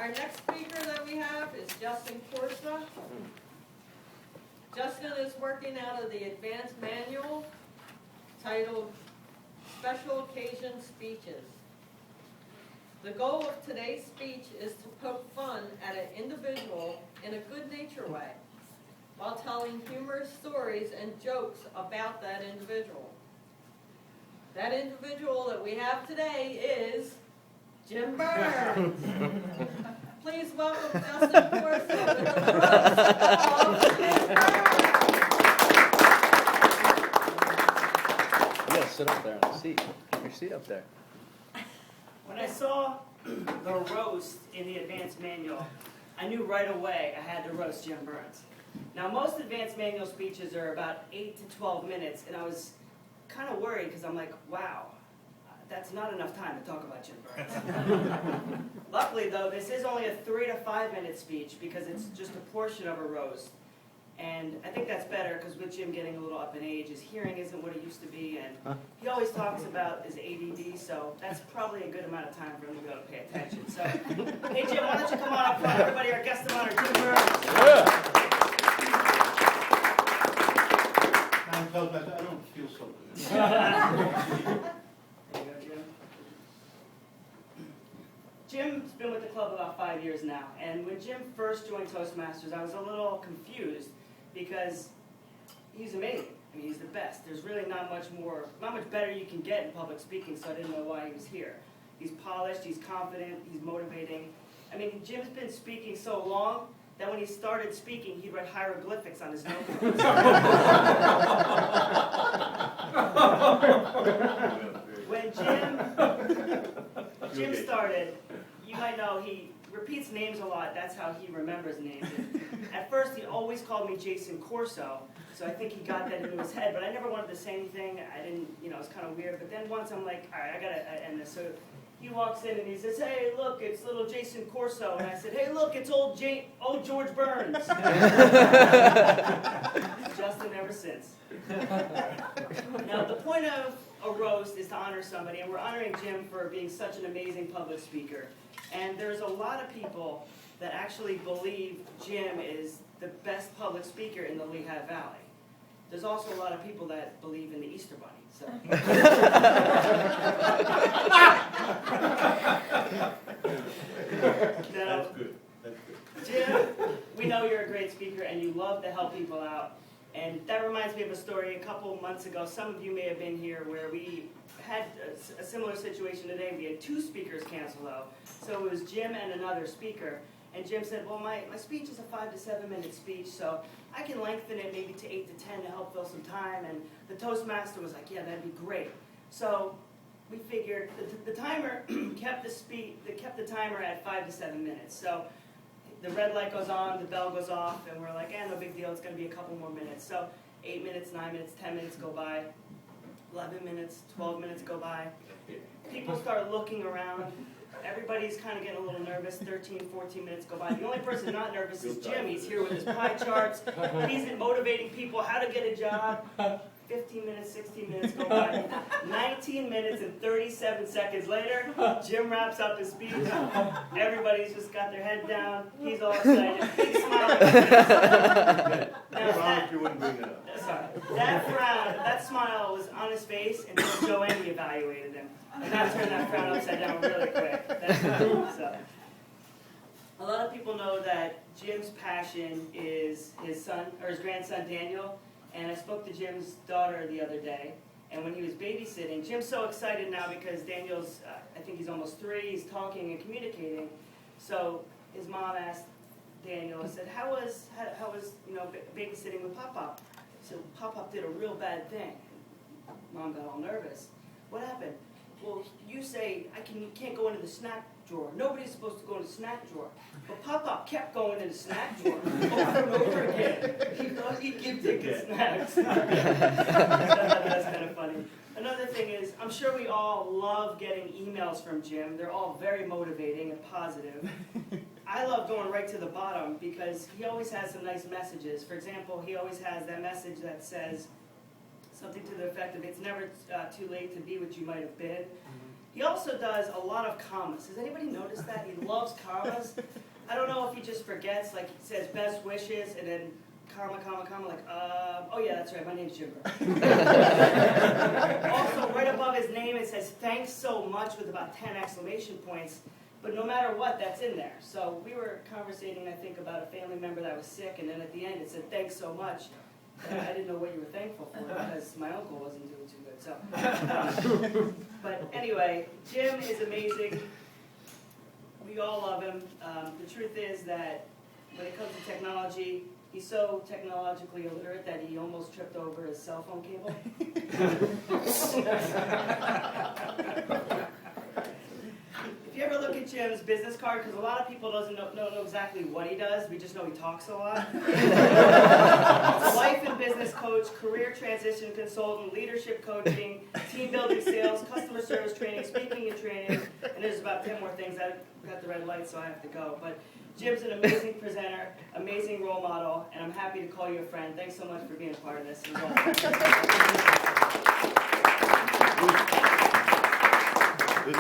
our next speaker that we have is Justin Corsa. Justin is working out of the advanced manual titled Special Occasion Speeches. The goal of today's speech is to poke fun at an individual in a good-natured way, while telling humorous stories and jokes about that individual. That individual that we have today is Jim Byrnes. Please welcome Justin Corsa with the roast of Jim Byrnes. You gotta sit up there on the seat. Keep your seat up there. When I saw the roast in the advanced manual, I knew right away I had to roast Jim Byrnes. Now, most advanced manual speeches are about 8 to 12 minutes, and I was kind of worried because I'm like, wow, that's not enough time to talk about Jim Byrnes. Luckily, though, this is only a 3 to 5 minute speech because it's just a portion of a roast. And I think that's better because with Jim getting a little up in age, his hearing isn't what it used to be, and he always talks about his ADD, so that's probably a good amount of time for him to be able to pay attention. So, hey Jim, why don't you come on up front? Everybody, our guest of honor, Jim Byrnes. Yeah. I'm Toastmaster. I don't feel so good. There you go, Jim. Jim's been with the club about 5 years now, and when Jim first joined Toastmasters, I was a little confused because he's amazing. I mean, he's the best. There's really not much better you can get in public speaking, so I didn't know why he was here. He's polished, he's confident, he's motivating. I mean, Jim's been speaking so long that when he started speaking, he'd write hieroglyphics on his notebook. When Jim started, you might know he repeats names a lot. That's how he remembers names. At first, he always called me Jason Corso, so I think he got that into his head, but I never wanted to say anything. I didn't, it was kind of weird. But then once I'm like, all right, I got to end this. So he walks in and he says, hey, look, it's little Jason Corso. And I said, hey, look, it's old George Byrnes. Justin ever since. Now, the point of a roast is to honor somebody, and we're honoring Jim for being such an amazing public speaker. And there's a lot of people that actually believe Jim is the best public speaker in the Lehigh Valley. There's also a lot of people that believe in the Easter Bunny. So. Now, That's good. That's good. Jim, we know you're a great speaker and you love to help people out. And that reminds me of a story a couple months ago. Some of you may have been here where we had a similar situation today. We had 2 speakers cancel out. So it was Jim and another speaker. And Jim said, well, my speech is a 5 to 7 minute speech, so I can lengthen it maybe to 8 to 10 to help fill some time. And the Toastmaster was like, yeah, that'd be great. So we figured the timer kept the timer at 5 to 7 minutes. So the red light goes on, the bell goes off, and we're like, no big deal, it's going to be a couple more minutes. So 8 minutes, 9 minutes, 10 minutes go by, 11 minutes, 12 minutes go by. People start looking around. Everybody's kind of getting a little nervous. 13, 14 minutes go by. The only person not nervous is Jim. He's here with his pie charts. He's motivating people how to get a job. 15 minutes, 16 minutes go by. 19 minutes and 37 seconds later, Jim wraps up his speech. Everybody's just got their head down. He's all excited. Big smile on his face. Now, You wouldn't bring it up. sorry. That frown, that smile was on his face until Joanne evaluated him. And that turned that frown upside down really quick. So. A lot of people know that Jim's passion is his son, or his grandson Daniel. And I spoke to Jim's daughter the other day, and when he was babysitting, Jim's so excited now because Daniel's, I think he's almost 3, he's talking and communicating. So his mom asked Daniel, I said, how was babysitting with Pop-Pop? He said, Pop-Pop did a real bad thing. Mom got all nervous. What happened? Well, you say, I can't go into the snack drawer. Nobody's supposed to go in the snack drawer. But Pop-Pop kept going in the snack drawer over and over again. He thought he'd give tickets snacks. That's kind of funny. Another thing is, I'm sure we all love getting emails from Jim. They're all very motivating and positive. I love going right to the bottom because he always has some nice messages. For example, he always has that message that says something to the effect of, it's never too late to be what you might have been. He also does a lot of commas. Has anybody noticed that? He loves commas. I don't know if he just forgets, like he says best wishes and then comma, comma, comma, like, oh yeah, that's right, my name's Jim. Also, right above his name, it says thanks so much with about 10 exclamation points. But no matter what, that's in there. So we were conversating, I think, about a family member that was sick, and then at the end it said thanks so much. And I didn't know what you were thankful for because my uncle wasn't doing too good. So, but anyway, Jim is amazing. We all love him. The truth is that when it comes to technology, he's so technologically illiterate that he almost tripped over his cell phone cable. If you ever look at Jim's business card, because a lot of people don't know exactly what he does, we just know he talks a lot. Life and business coach, career transition consultant, leadership coaching, team building sales, customer service training, speaking and training, and there's about 10 more things. I've got the red light, so I have to go. But Jim's an amazing presenter, amazing role model, and I'm happy to call you a friend. Thanks so much for being a part of this. Good.